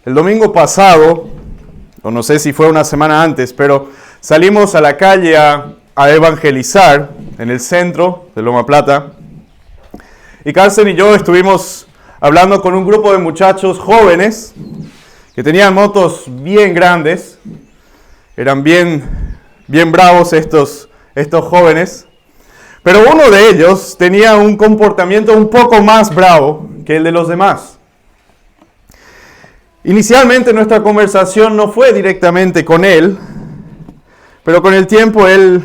El domingo pasado, o no sé si fue una semana antes, pero salimos a la calle a evangelizar en el centro de Loma Plata. Y Carsten y yo estuvimos hablando con un grupo de muchachos jóvenes que tenían motos bien grandes. Eran bien bravos estos jóvenes. Pero uno de ellos tenía un comportamiento un poco más bravo que el de los demás. Inicialmente nuestra conversación no fue directamente con él, pero con el tiempo él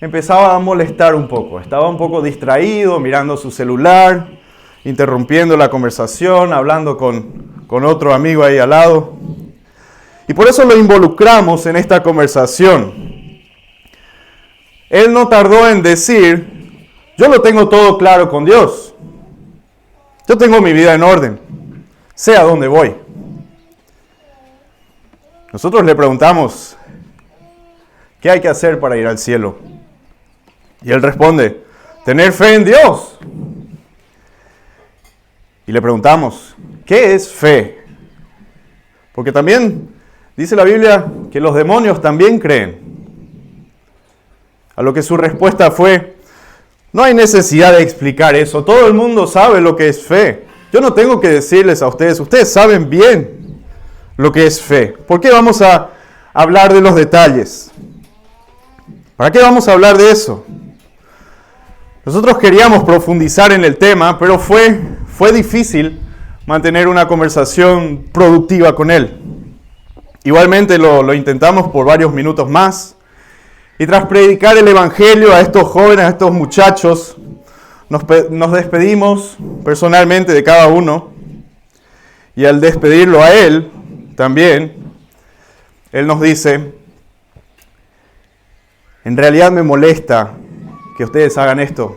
empezaba a molestar un poco. Estaba un poco distraído, mirando su celular, interrumpiendo la conversación, hablando con otro amigo ahí al lado. Y por eso lo involucramos en esta conversación. Él no tardó en decir, yo lo tengo todo claro con Dios. Yo tengo mi vida en orden. Sé a dónde voy. Nosotros le preguntamos, ¿qué hay que hacer para ir al cielo? Y él responde, tener fe en Dios. Y le preguntamos, ¿qué es fe? Porque también dice la Biblia que los demonios también creen. A lo que su respuesta fue, no hay necesidad de explicar eso, todo el mundo sabe lo que es fe. Yo no tengo que decirles a ustedes saben bien lo que es fe. ¿Por qué vamos a hablar de los detalles? ¿Para qué vamos a hablar de eso? Nosotros queríamos profundizar en el tema, pero fue difícil mantener una conversación productiva con él. Igualmente lo intentamos por varios minutos más. Y tras predicar el Evangelio a estos jóvenes, a estos muchachos, nos despedimos personalmente de cada uno. Y al despedirlo a él, también, él nos dice, en realidad me molesta que ustedes hagan esto.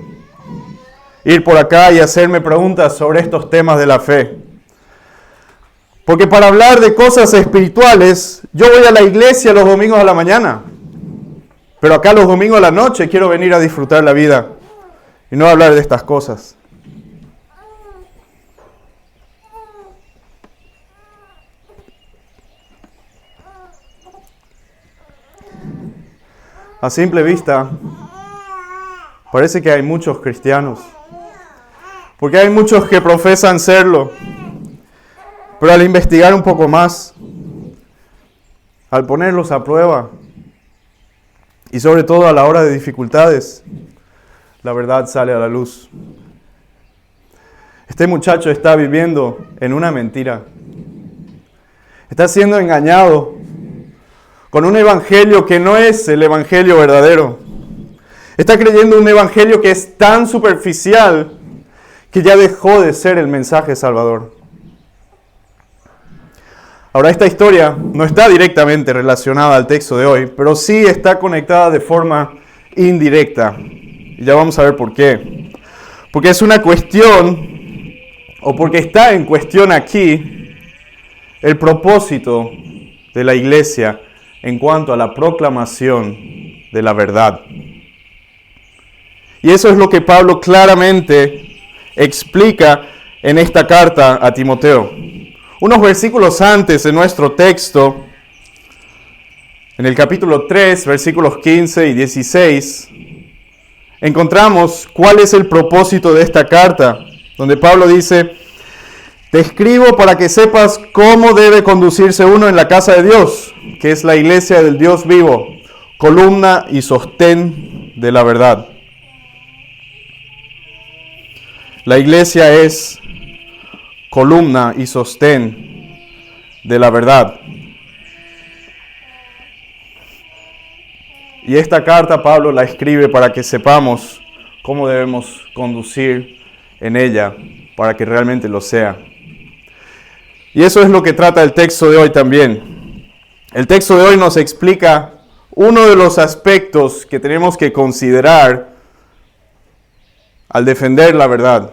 Ir por acá y hacerme preguntas sobre estos temas de la fe. Porque para hablar de cosas espirituales, yo voy a la iglesia los domingos a la mañana. Pero acá los domingos a la noche quiero venir a disfrutar la vida y no hablar de estas cosas. A simple vista, parece que hay muchos cristianos, porque hay muchos que profesan serlo, pero al investigar un poco más, al ponerlos a prueba, y sobre todo a la hora de dificultades, la verdad sale a la luz. Este muchacho está viviendo en una mentira. Está siendo engañado con un evangelio que no es el evangelio verdadero. Está creyendo un evangelio que es tan superficial que ya dejó de ser el mensaje salvador. Ahora, esta historia no está directamente relacionada al texto de hoy, pero sí está conectada de forma indirecta. Y ya vamos a ver por qué. Porque es una cuestión, o porque está en cuestión aquí, el propósito de la iglesia en cuanto a la proclamación de la verdad. Y eso es lo que Pablo claramente explica en esta carta a Timoteo. Unos versículos antes de nuestro texto, en el capítulo 3, versículos 15 y 16, encontramos cuál es el propósito de esta carta, donde Pablo dice, te escribo para que sepas cómo debe conducirse uno en la casa de Dios, que es la iglesia del Dios vivo, columna y sostén de la verdad. La iglesia es columna y sostén de la verdad. Y esta carta Pablo la escribe para que sepamos cómo debemos conducir en ella, para que realmente lo sea. Y eso es lo que trata el texto de hoy también. El texto de hoy nos explica uno de los aspectos que tenemos que considerar al defender la verdad.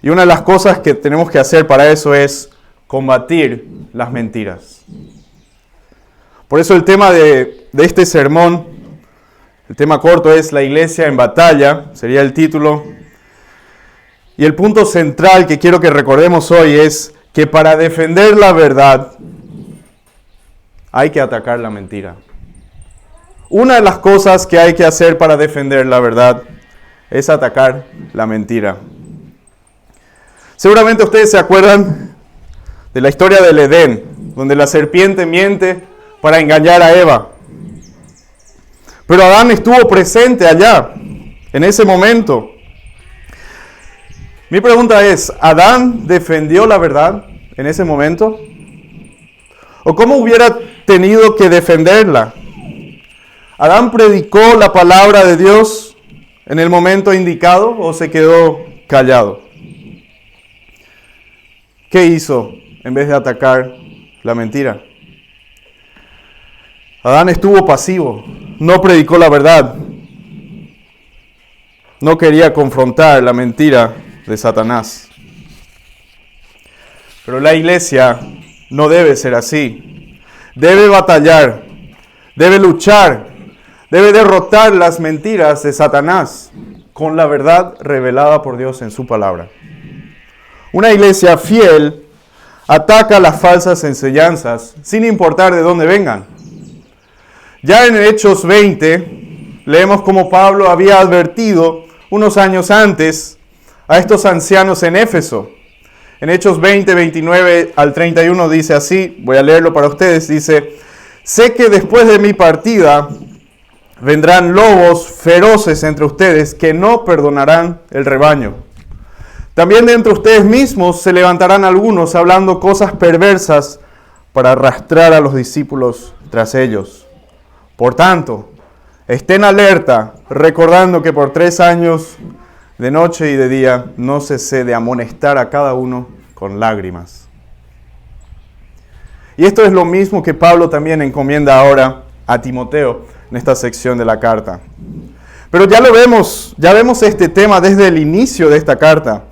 Y una de las cosas que tenemos que hacer para eso es combatir las mentiras. Por eso el tema de este sermón, el tema corto es la iglesia en batalla, sería el título. Y el punto central que quiero que recordemos hoy es que para defender la verdad hay que atacar la mentira. Una de las cosas que hay que hacer para defender la verdad es atacar la mentira. Seguramente ustedes se acuerdan de la historia del Edén, donde la serpiente miente para engañar a Eva. Pero Adán estuvo presente allá, en ese momento. Mi pregunta es, ¿Adán defendió la verdad en ese momento? ¿O cómo hubiera tenido que defenderla? ¿Adán predicó la palabra de Dios en el momento indicado o se quedó callado? ¿Qué hizo en vez de atacar la mentira? Adán estuvo pasivo, no predicó la verdad, no quería confrontar la mentira de Satanás. Pero la iglesia no debe ser así. Debe batallar, debe luchar, debe derrotar las mentiras de Satanás con la verdad revelada por Dios en su palabra. Una iglesia fiel ataca las falsas enseñanzas sin importar de dónde vengan. Ya en Hechos 20 leemos cómo Pablo había advertido unos años antes a estos ancianos en Éfeso. En Hechos 20, 29 al 31 dice así, voy a leerlo para ustedes, dice: sé que después de mi partida vendrán lobos feroces entre ustedes que no perdonarán el rebaño. También de entre ustedes mismos se levantarán algunos hablando cosas perversas para arrastrar a los discípulos tras ellos. Por tanto, estén alerta, recordando que por 3 años, de noche y de día, no cesé de amonestar a cada uno con lágrimas. Y esto es lo mismo que Pablo también encomienda ahora a Timoteo en esta sección de la carta. Pero ya vemos este tema desde el inicio de esta carta.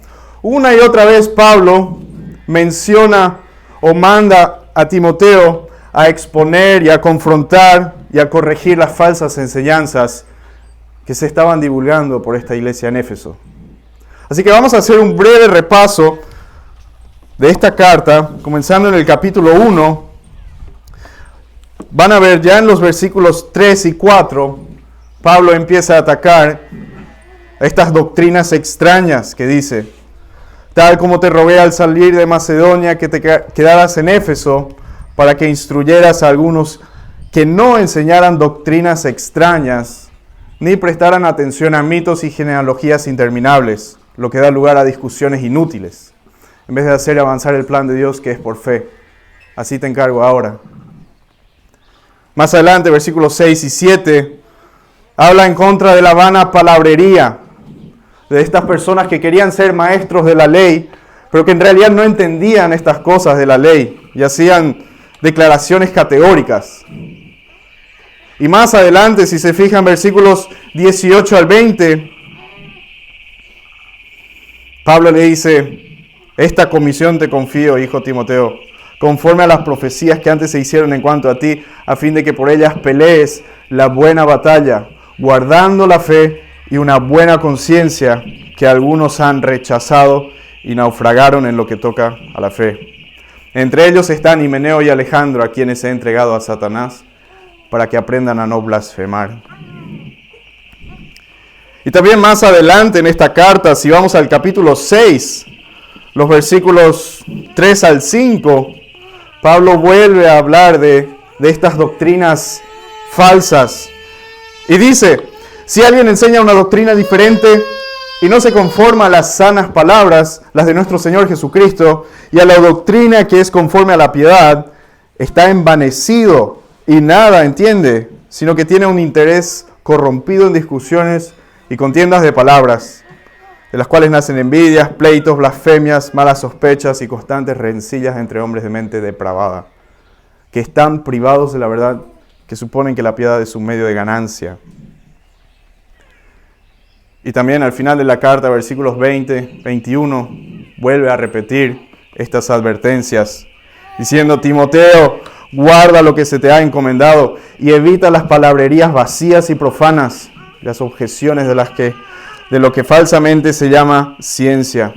Una y otra vez Pablo menciona o manda a Timoteo a exponer y a confrontar y a corregir las falsas enseñanzas que se estaban divulgando por esta iglesia en Éfeso. Así que vamos a hacer un breve repaso de esta carta, comenzando en el capítulo 1. Van a ver ya en los versículos 3 y 4, Pablo empieza a atacar estas doctrinas extrañas que dice: tal como te rogué al salir de Macedonia que te quedaras en Éfeso, para que instruyeras a algunos que no enseñaran doctrinas extrañas, ni prestaran atención a mitos y genealogías interminables, lo que da lugar a discusiones inútiles, en vez de hacer avanzar el plan de Dios que es por fe. Así te encargo ahora. Más adelante, versículos 6 y 7, habla en contra de la vana palabrería, de estas personas que querían ser maestros de la ley, pero que en realidad no entendían estas cosas de la ley y hacían declaraciones categóricas. Y más adelante, si se fijan, versículos 18 al 20, Pablo le dice: esta comisión te confío, hijo Timoteo, conforme a las profecías que antes se hicieron en cuanto a ti, a fin de que por ellas pelees la buena batalla, guardando la fe y una buena conciencia, que algunos han rechazado y naufragaron en lo que toca a la fe. Entre ellos están Himeneo y Alejandro, a quienes he entregado a Satanás, para que aprendan a no blasfemar. Y también más adelante en esta carta, si vamos al capítulo 6, los versículos 3 al 5, Pablo vuelve a hablar de estas doctrinas falsas. Y dice: si alguien enseña una doctrina diferente y no se conforma a las sanas palabras, las de nuestro Señor Jesucristo, y a la doctrina que es conforme a la piedad, está envanecido y nada entiende, sino que tiene un interés corrompido en discusiones y contiendas de palabras, de las cuales nacen envidias, pleitos, blasfemias, malas sospechas y constantes rencillas entre hombres de mente depravada, que están privados de la verdad, que suponen que la piedad es un medio de ganancia. Y también al final de la carta, versículos 20, 21, vuelve a repetir estas advertencias, diciendo: Timoteo, guarda lo que se te ha encomendado y evita las palabrerías vacías y profanas, las objeciones de lo que falsamente se llama ciencia,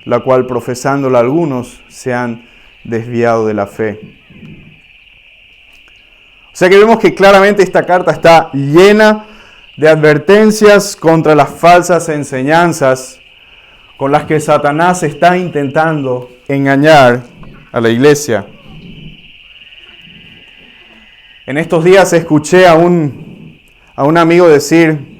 la cual profesándola algunos se han desviado de la fe. O sea que vemos que claramente esta carta está llena de advertencias contra las falsas enseñanzas con las que Satanás está intentando engañar a la iglesia. En estos días escuché a un amigo decir: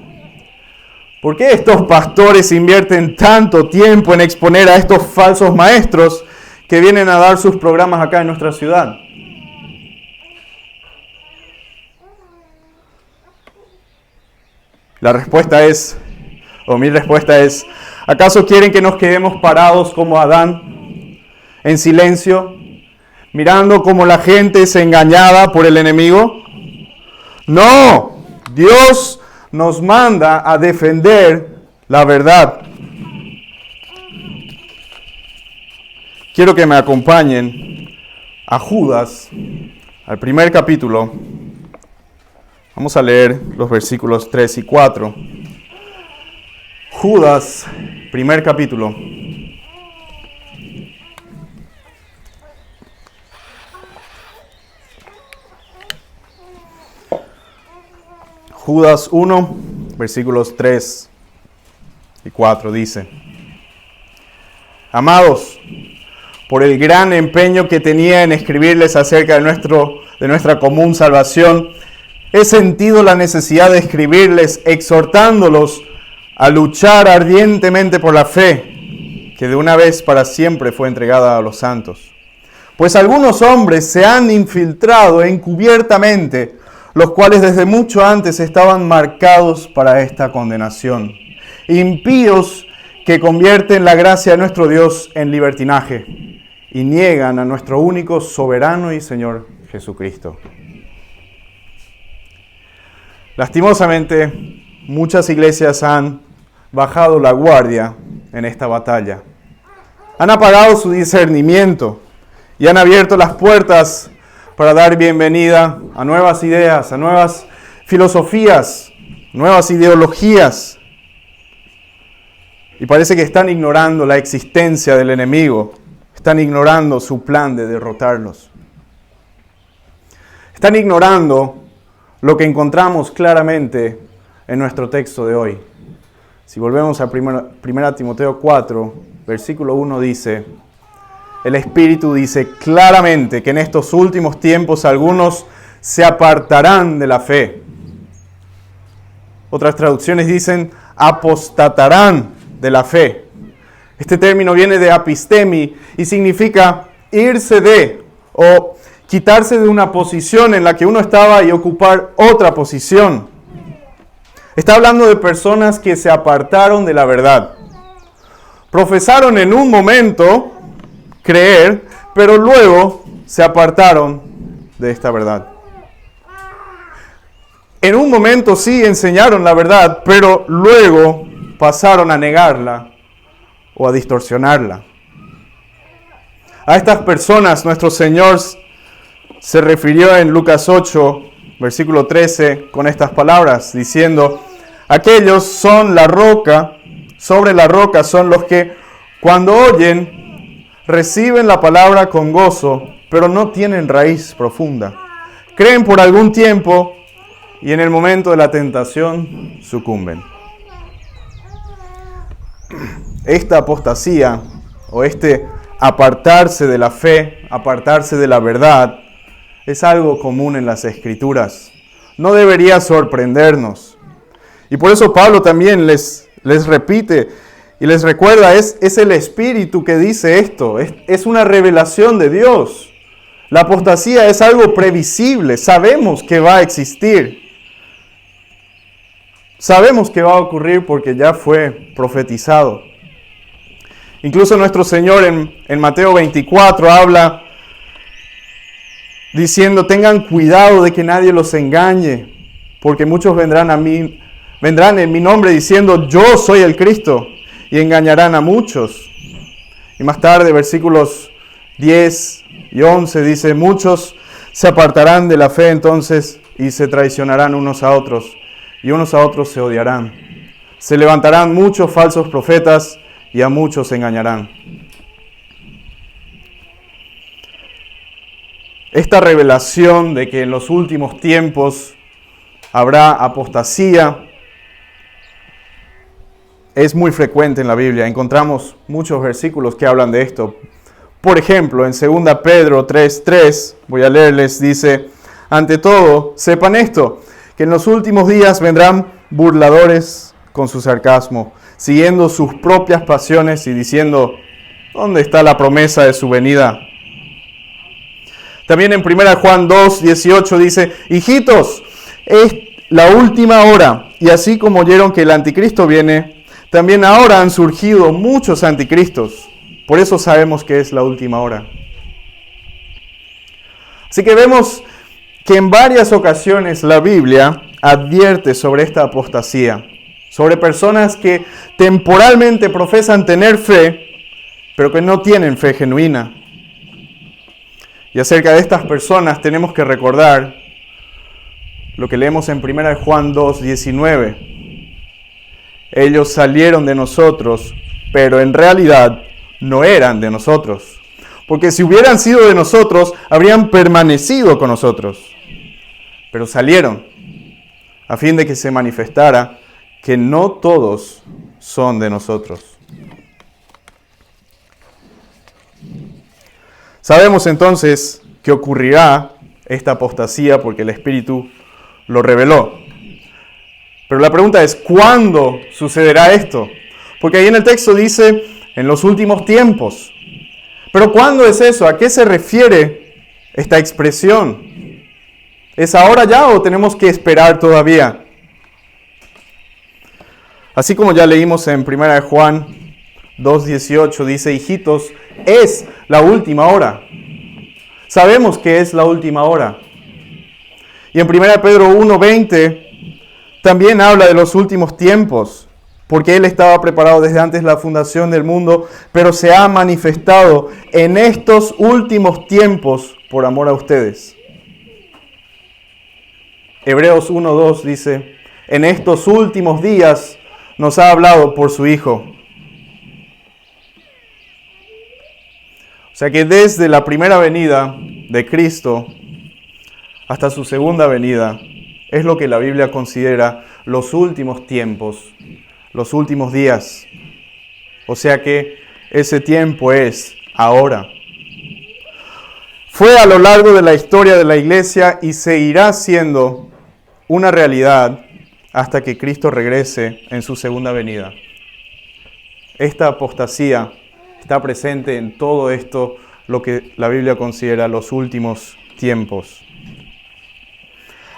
¿por qué estos pastores invierten tanto tiempo en exponer a estos falsos maestros que vienen a dar sus programas acá en nuestra ciudad? Mi respuesta es, ¿acaso quieren que nos quedemos parados como Adán, en silencio, mirando cómo la gente es engañada por el enemigo? No, Dios nos manda a defender la verdad. Quiero que me acompañen a Judas, al primer capítulo. Vamos a leer los versículos 3 y 4. Judas, primer capítulo. Judas 1, versículos 3 y 4 dice: Amados, por el gran empeño que tenía en escribirles acerca de nuestra común salvación, he sentido la necesidad de escribirles exhortándolos a luchar ardientemente por la fe, que de una vez para siempre fue entregada a los santos. Pues algunos hombres se han infiltrado encubiertamente, los cuales desde mucho antes estaban marcados para esta condenación. Impíos que convierten la gracia de nuestro Dios en libertinaje y niegan a nuestro único soberano y Señor Jesucristo. Lastimosamente, muchas iglesias han bajado la guardia en esta batalla. Han apagado su discernimiento y han abierto las puertas para dar bienvenida a nuevas ideas, a nuevas filosofías, nuevas ideologías. Y parece que están ignorando la existencia del enemigo, están ignorando su plan de derrotarlos. Están ignorando lo que encontramos claramente en nuestro texto de hoy. Si volvemos a 1 Timoteo 4, versículo 1 dice: el Espíritu dice claramente que en estos últimos tiempos algunos se apartarán de la fe. Otras traducciones dicen apostatarán de la fe. Este término viene de apistemi y significa irse de o quitarse de una posición en la que uno estaba y ocupar otra posición. Está hablando de personas que se apartaron de la verdad. Profesaron en un momento creer, pero luego se apartaron de esta verdad. En un momento sí enseñaron la verdad, pero luego pasaron a negarla o a distorsionarla. A estas personas nuestro Señor se refirió en Lucas 8, versículo 13, con estas palabras, diciendo: aquellos son la roca, sobre la roca son los que, cuando oyen, reciben la palabra con gozo, pero no tienen raíz profunda. Creen por algún tiempo y en el momento de la tentación sucumben. Esta apostasía o este apartarse de la fe, apartarse de la verdad, es algo común en las Escrituras. No debería sorprendernos. Y por eso Pablo también les repite y les recuerda, es el Espíritu que dice esto, es una revelación de Dios. La apostasía es algo previsible, sabemos que va a existir. Sabemos que va a ocurrir porque ya fue profetizado. Incluso nuestro Señor en Mateo 24 habla diciendo: tengan cuidado de que nadie los engañe, porque muchos vendrán en mi nombre diciendo: yo soy el Cristo, y engañarán a muchos. Y más tarde, versículos 10 y 11 dice: muchos se apartarán de la fe entonces y se traicionarán unos a otros, y unos a otros se odiarán. Se levantarán muchos falsos profetas y a muchos engañarán. esta revelación de que en los últimos tiempos habrá apostasía es muy frecuente en la Biblia. Encontramos muchos versículos que hablan de esto. Por ejemplo, en 2 Pedro 3:3, voy a leerles, dice: ante todo, sepan esto, que en los últimos días vendrán burladores con su sarcasmo, siguiendo sus propias pasiones y diciendo: ¿dónde está la promesa de su venida? También en 1 Juan 2:18 dice: hijitos, es la última hora, y así como oyeron que el anticristo viene, también ahora han surgido muchos anticristos. Por eso sabemos que es la última hora. Así que vemos que en varias ocasiones la Biblia advierte sobre esta apostasía, sobre personas que temporalmente profesan tener fe, pero que no tienen fe genuina. Y acerca de estas personas tenemos que recordar lo que leemos en 1 Juan 2:19. Ellos salieron de nosotros, pero en realidad no eran de nosotros. Porque si hubieran sido de nosotros, habrían permanecido con nosotros. Pero salieron a fin de que se manifestara que no todos son de nosotros. Sabemos entonces que ocurrirá esta apostasía porque el Espíritu lo reveló. Pero la pregunta es, ¿cuándo sucederá esto? Porque ahí en el texto dice, en los últimos tiempos. Pero ¿cuándo es eso? ¿A qué se refiere esta expresión? ¿Es ahora ya o tenemos que esperar todavía? Así como ya leímos en 1 Juan 2:18, dice: hijitos, es la última hora. Sabemos que es la última hora. Y en 1 Pedro 1:20 también habla de los últimos tiempos, porque Él estaba preparado desde antes de la fundación del mundo, pero se ha manifestado en estos últimos tiempos por amor a ustedes. Hebreos 1:2 dice: en estos últimos días nos ha hablado por su Hijo. O sea que desde la primera venida de Cristo hasta su segunda venida es lo que la Biblia considera los últimos tiempos, los últimos días. O sea que ese tiempo es ahora. Fue a lo largo de la historia de la iglesia y seguirá siendo una realidad hasta que Cristo regrese en su segunda venida. Esta apostasía está presente en todo esto, lo que la Biblia considera los últimos tiempos.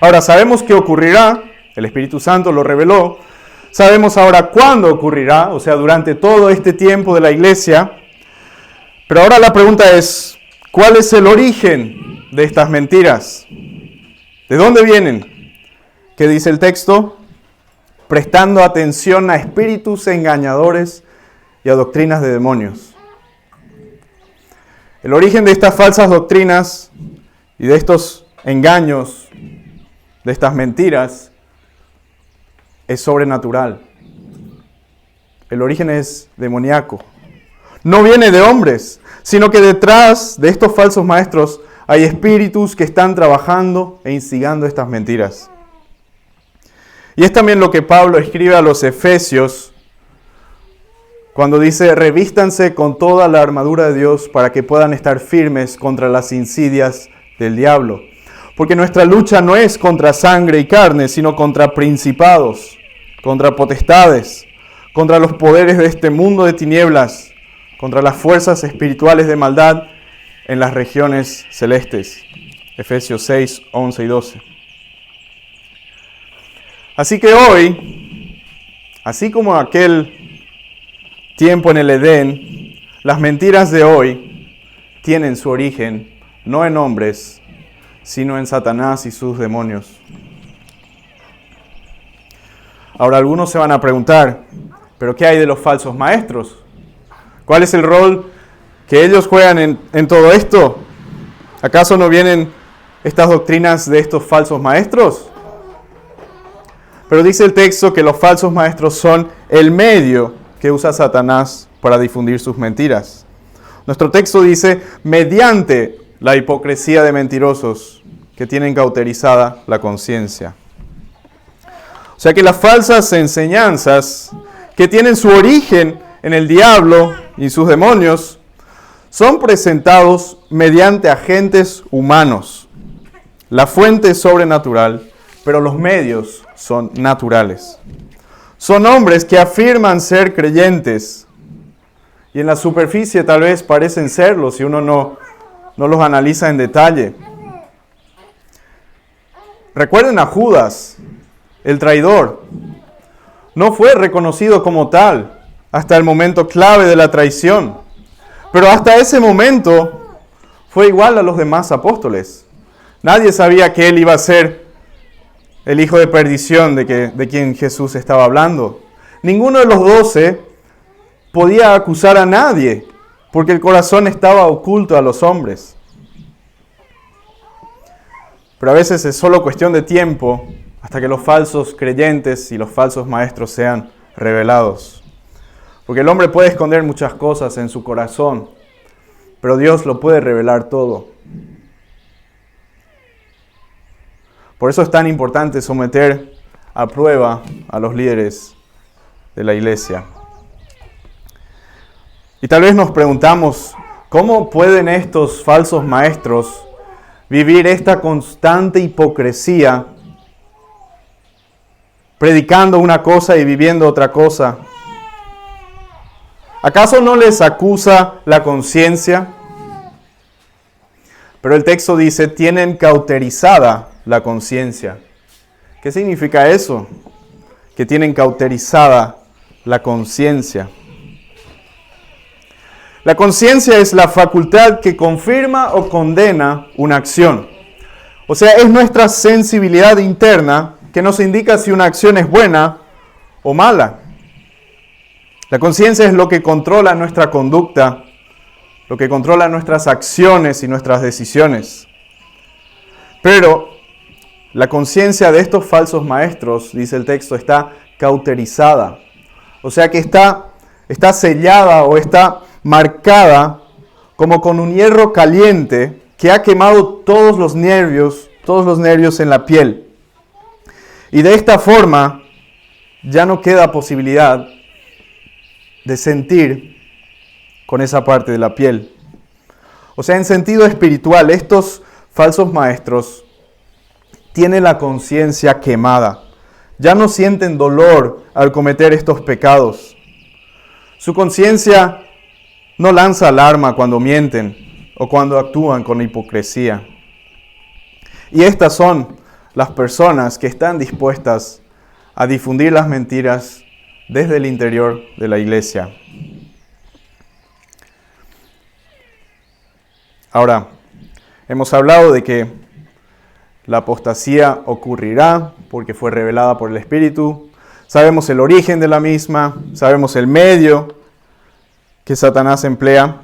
Ahora, sabemos que ocurrirá, el Espíritu Santo lo reveló, sabemos ahora cuándo ocurrirá, o sea, durante todo este tiempo de la iglesia, pero ahora la pregunta es, ¿cuál es el origen de estas mentiras? ¿De dónde vienen? ¿Qué dice el texto? Prestando atención a espíritus engañadores y a doctrinas de demonios. El origen de estas falsas doctrinas y de estos engaños, de estas mentiras, es sobrenatural. El origen es demoníaco. No viene de hombres, sino que detrás de estos falsos maestros hay espíritus que están trabajando e instigando estas mentiras. Y es también lo que Pablo escribe a los Efesios cuando dice: revístanse con toda la armadura de Dios para que puedan estar firmes contra las insidias del diablo. Porque nuestra lucha no es contra sangre y carne, sino contra principados, contra potestades, contra los poderes de este mundo de tinieblas, contra las fuerzas espirituales de maldad en las regiones celestes. Efesios 6, 11 y 12. Así que hoy, así como aquel tiempo en el Edén, las mentiras de hoy tienen su origen no en hombres, sino en Satanás y sus demonios. Ahora algunos se van a preguntar, ¿pero qué hay de los falsos maestros? ¿Cuál es el rol que ellos juegan en todo esto? ¿Acaso no vienen estas doctrinas de estos falsos maestros? Pero dice el texto que los falsos maestros son el medio que usa Satanás para difundir sus mentiras. Nuestro texto dice, mediante la hipocresía de mentirosos que tienen cauterizada la conciencia. O sea que las falsas enseñanzas que tienen su origen en el diablo y sus demonios son presentados mediante agentes humanos. La fuente es sobrenatural, pero los medios son naturales. Son hombres que afirman ser creyentes y en la superficie tal vez parecen serlo si uno no los analiza en detalle. Recuerden a Judas, el traidor. No fue reconocido como tal hasta el momento clave de la traición, pero hasta ese momento fue igual a los demás apóstoles. Nadie sabía que él iba a ser el hijo de perdición de quien Jesús estaba hablando. Ninguno de los 12 podía acusar a nadie, porque el corazón estaba oculto a los hombres. Pero a veces es solo cuestión de tiempo hasta que los falsos creyentes y los falsos maestros sean revelados. Porque el hombre puede esconder muchas cosas en su corazón, pero Dios lo puede revelar todo. Por eso es tan importante someter a prueba a los líderes de la iglesia. Y tal vez nos preguntamos, ¿cómo pueden estos falsos maestros vivir esta constante hipocresía, predicando una cosa y viviendo otra cosa? ¿Acaso no les acusa la conciencia? Pero el texto dice, tienen cauterizada la conciencia. ¿Qué significa eso? Que tienen cauterizada la conciencia. La conciencia es la facultad que confirma o condena una acción. O sea, es nuestra sensibilidad interna que nos indica si una acción es buena o mala. La conciencia es lo que controla nuestra conducta, lo que controla nuestras acciones y nuestras decisiones. Pero la conciencia de estos falsos maestros, dice el texto, está cauterizada. O sea que está sellada o está marcada como con un hierro caliente que ha quemado todos los nervios en la piel. Y de esta forma ya no queda posibilidad de sentir con esa parte de la piel. O sea, en sentido espiritual, estos falsos maestros tienen la conciencia quemada. Ya no sienten dolor al cometer estos pecados. Su conciencia no lanza alarma cuando mienten o cuando actúan con hipocresía. Y estas son las personas que están dispuestas a difundir las mentiras desde el interior de la iglesia. Ahora, hemos hablado de que la apostasía ocurrirá porque fue revelada por el Espíritu. Sabemos el origen de la misma, sabemos el medio que Satanás emplea.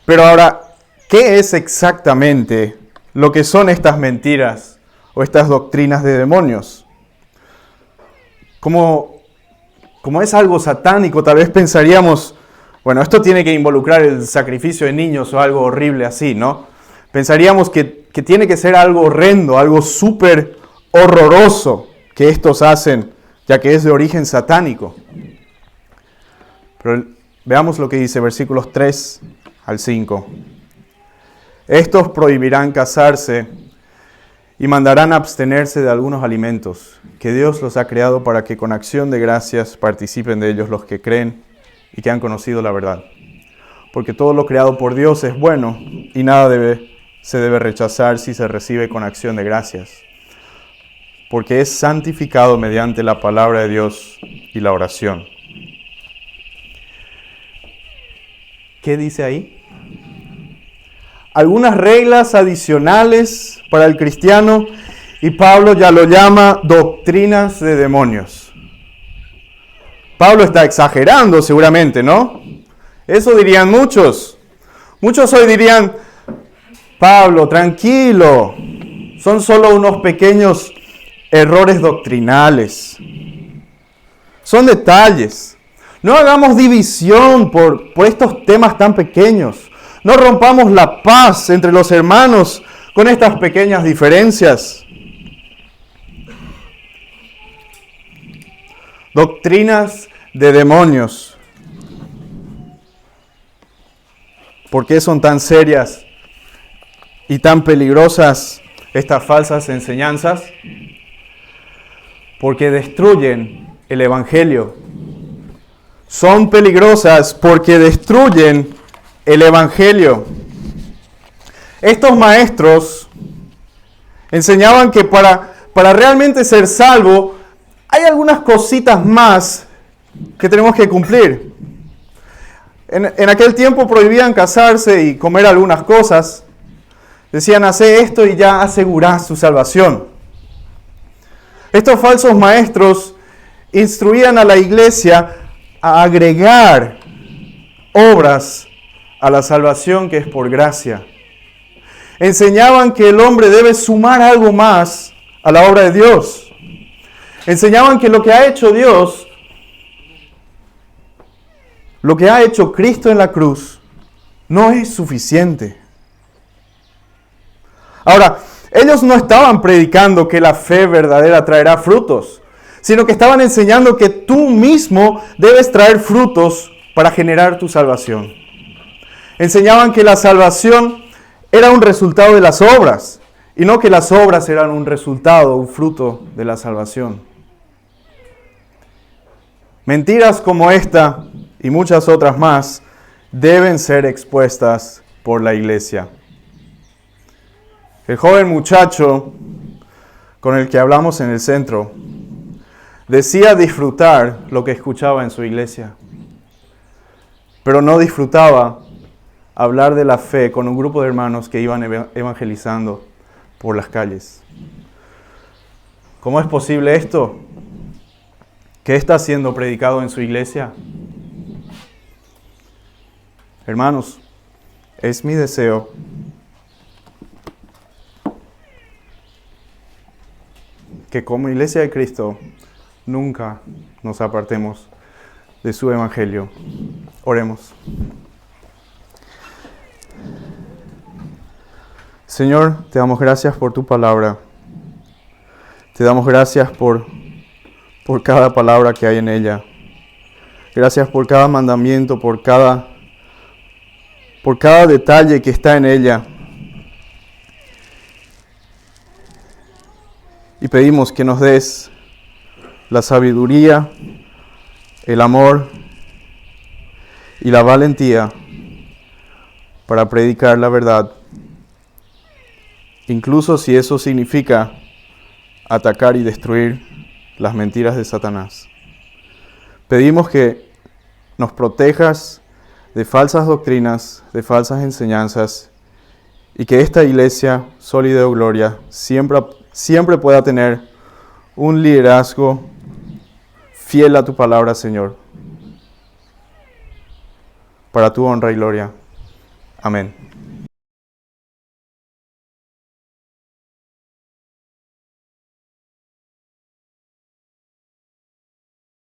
Pero ahora, ¿qué es exactamente lo que son estas mentiras o estas doctrinas de demonios? Como es algo satánico, tal vez pensaríamos, bueno, esto tiene que involucrar el sacrificio de niños o algo horrible así, ¿no? Pensaríamos que tiene que ser algo horrendo, algo súper horroroso que estos hacen, ya que es de origen satánico. Pero veamos lo que dice versículos 3 al 5. Estos prohibirán casarse y mandarán abstenerse de algunos alimentos, que Dios los ha creado para que con acción de gracias participen de ellos los que creen y que han conocido la verdad. Porque todo lo creado por Dios es bueno y nada se debe rechazar si se recibe con acción de gracias, porque es santificado mediante la palabra de Dios y la oración. ¿Qué dice ahí? Algunas reglas adicionales para el cristiano, y Pablo ya lo llama doctrinas de demonios. Pablo está exagerando seguramente, ¿no? Eso dirían muchos. Muchos hoy dirían, Pablo, tranquilo, son solo unos pequeños errores doctrinales. Son detalles. No hagamos división por estos temas tan pequeños. No rompamos la paz entre los hermanos con estas pequeñas diferencias. Doctrinas de demonios. ¿Por qué son tan serias y tan peligrosas estas falsas enseñanzas? Porque destruyen el Evangelio. Son peligrosas porque destruyen el Evangelio. Estos maestros enseñaban que para realmente ser salvo hay algunas cositas más que tenemos que cumplir. En aquel tiempo prohibían casarse y comer algunas cosas. Decían, hace esto y ya asegurás tu salvación. Estos falsos maestros instruían a la iglesia a agregar obras a la salvación que es por gracia. Enseñaban que el hombre debe sumar algo más a la obra de Dios. Enseñaban que lo que ha hecho Dios, lo que ha hecho Cristo en la cruz, no es suficiente. Ahora, ellos no estaban predicando que la fe verdadera traerá frutos, sino que estaban enseñando que tú mismo debes traer frutos para generar tu salvación. Enseñaban que la salvación era un resultado de las obras, y no que las obras eran un resultado, un fruto de la salvación. Mentiras como esta y muchas otras más deben ser expuestas por la iglesia. El joven muchacho con el que hablamos en el centro decía disfrutar lo que escuchaba en su iglesia, pero no disfrutaba hablar de la fe con un grupo de hermanos que iban evangelizando por las calles. ¿Cómo es posible esto? ¿Qué está siendo predicado en su iglesia? Hermanos, es mi deseo que como iglesia de Cristo nunca nos apartemos de su evangelio. Oremos. Señor, te damos gracias por tu palabra. Te damos gracias por cada palabra que hay en ella. Gracias por cada mandamiento, por cada detalle que está en ella. Y pedimos que nos des la sabiduría, el amor y la valentía para predicar la verdad, incluso si eso significa atacar y destruir las mentiras de Satanás. Pedimos que nos protejas de falsas doctrinas, de falsas enseñanzas, y que esta iglesia, Sólida de Gloria, siempre pueda tener un liderazgo fiel a tu palabra, Señor, para tu honra y gloria. Amén.